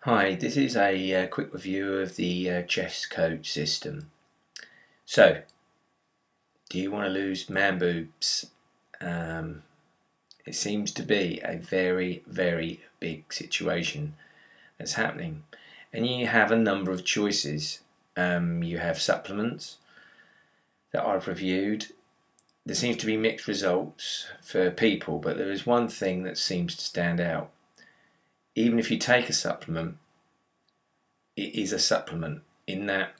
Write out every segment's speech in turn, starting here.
Hi, this is a quick review of the chess coach system. So, do you want to lose man boobs? It seems to be a very, very big situation that's happening. And you have a number of choices. You have supplements that I've reviewed. There seems to be mixed results for people, but there is one thing that seems to stand out. Even if you take a supplement, it is a supplement in that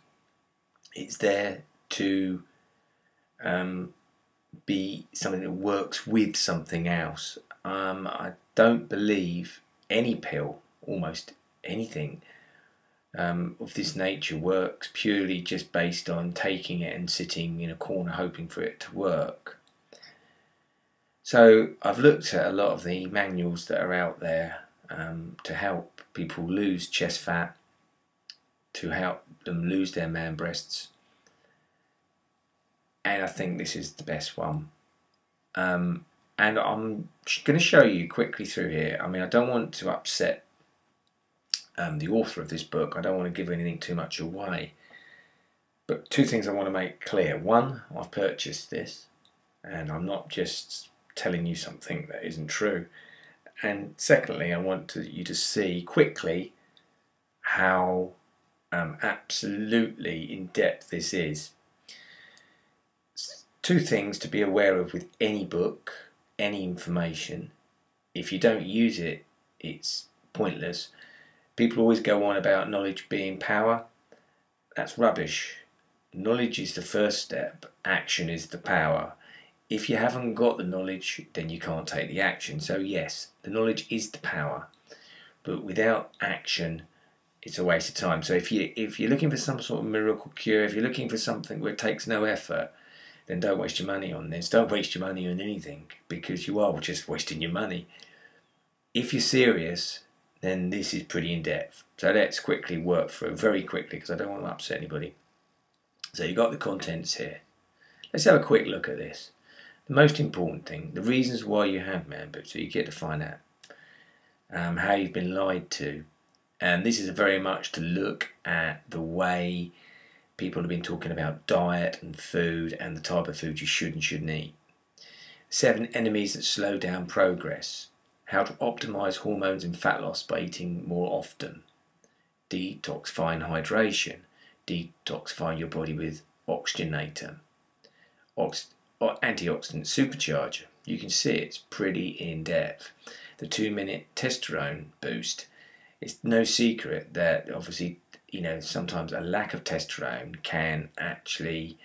it's there to be something that works with something else. I don't believe any pill, almost anything of this nature, works purely just based on taking it and sitting in a corner hoping for it to work. So I've looked at a lot of the manuals that are out there to help people lose chest fat, to help them lose their man breasts, and I think this is the best one. And I'm going to show you quickly through here. I mean, I don't want to upset the author of this book. I don't want to give anything too much away. But two things I want to make clear. One, I've purchased this, and I'm not just telling you something that isn't true. And secondly, I want you to see quickly how absolutely in depth this is. Two things to be aware of with any book, any information. If you don't use it, it's pointless. People always go on about knowledge being power. That's rubbish. Knowledge is the first step. Action is the power. If you haven't got the knowledge, then you can't take the action. So yes, the knowledge is the power. But without action, it's a waste of time. So if you're looking for some sort of miracle cure, if you're looking for something where it takes no effort, then don't waste your money on this. Don't waste your money on anything, because you are just wasting your money. If you're serious, then this is pretty in depth. So let's quickly work through, very quickly, because I don't want to upset anybody. So you've got the contents here. Let's have a quick look at this. The most important thing, the reasons why you have man boobs, so you get to find out how you've been lied to. And this is very much to look at the way people have been talking about diet and food and the type of food you should and shouldn't eat. 7 enemies that slow down progress. How to optimize hormones and fat loss by eating more often. Detoxifying hydration. Detoxifying your body with oxygenator. Antioxidant supercharger. You can see it's pretty in depth. The 2-minute testosterone boost. It's no secret that obviously, sometimes a lack of testosterone can actually,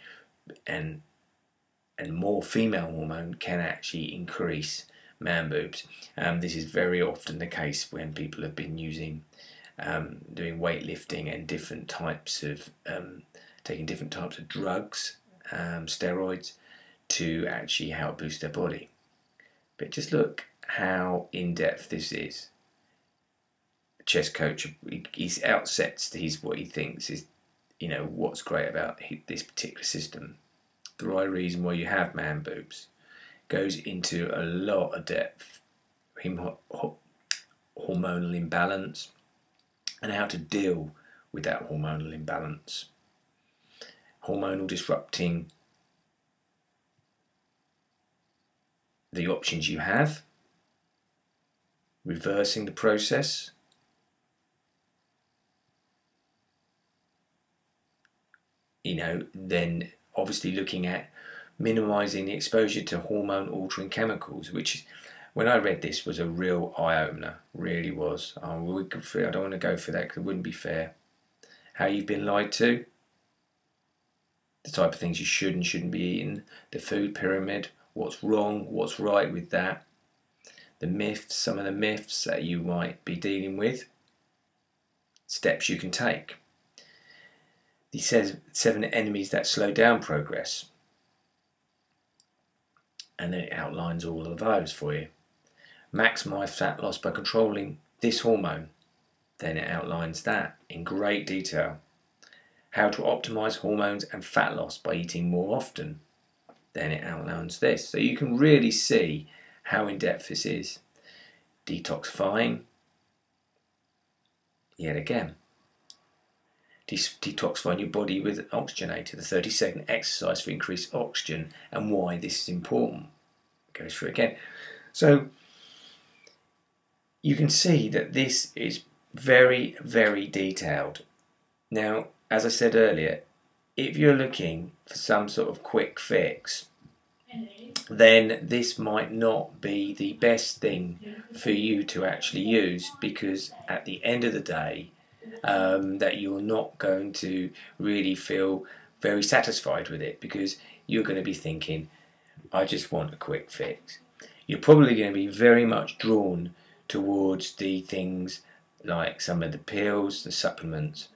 and more female hormone can actually increase man boobs. This is very often the case when people have been using, doing weightlifting and different types of, taking different types of drugs, steroids, to actually help boost their body. But just look how in depth this is. Chess coach, he outsets what he thinks is, what's great about this particular system. The right reason why you have man boobs goes into a lot of depth. Hormonal imbalance and how to deal with that hormonal imbalance. Hormonal disrupting the options you have. Reversing the process. Then obviously looking at minimizing the exposure to hormone altering chemicals, which when I read this was a real eye-opener, really was. I don't want to go for that because it wouldn't be fair. How you've been lied to, the type of things you should and shouldn't be eating, the food pyramid, what's wrong, what's right with that, the myths, some of the myths that you might be dealing with, steps you can take. He says 7 enemies that slow down progress, and then it outlines all of those for you. Maximize fat loss by controlling this hormone, then it outlines that in great detail. How to optimize hormones and fat loss by eating more often, then it outlines this. So you can really see how in depth this is. Detoxifying, yet again. Detoxifying your body with an oxygenator, the 30-second exercise for increased oxygen, and why this is important. Goes through again. So you can see that this is very, very detailed. Now, as I said earlier, if you're looking for some sort of quick fix, then this might not be the best thing for you to actually use, because at the end of the day, that you're not going to really feel very satisfied with it, because you're going to be thinking, I just want a quick fix. You're probably going to be very much drawn towards the things like some of the pills, the supplements,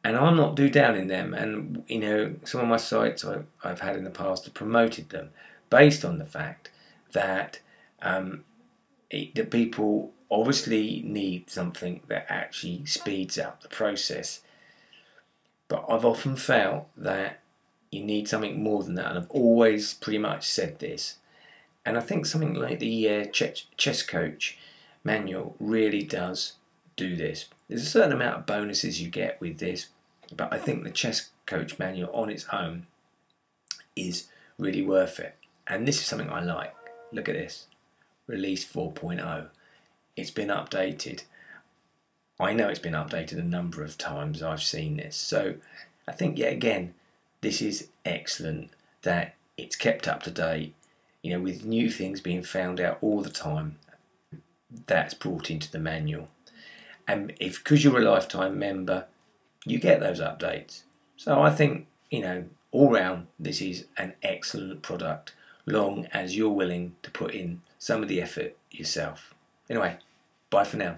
and I'm not too down in them. And you know, some of my sites I've had in the past have promoted them based on the fact that the people obviously need something that actually speeds up the process. But I've often felt that you need something more than that, and I've always pretty much said this. And I think something like the Chess Coach manual really does do this. There's a certain amount of bonuses you get with this, but I think the Chess Coach manual on its own is really worth it. And this is something I like. Look at this. Release 4.0. It's been updated. I know it's been updated a number of times. I've seen this. So I think, yet again, this is excellent that it's kept up to date, you know, with new things being found out all the time. That's brought into the manual. And because you're a lifetime member, you get those updates. So I think, you know, all round, this is an excellent product, long as you're willing to put in some of the effort yourself. Anyway, bye for now.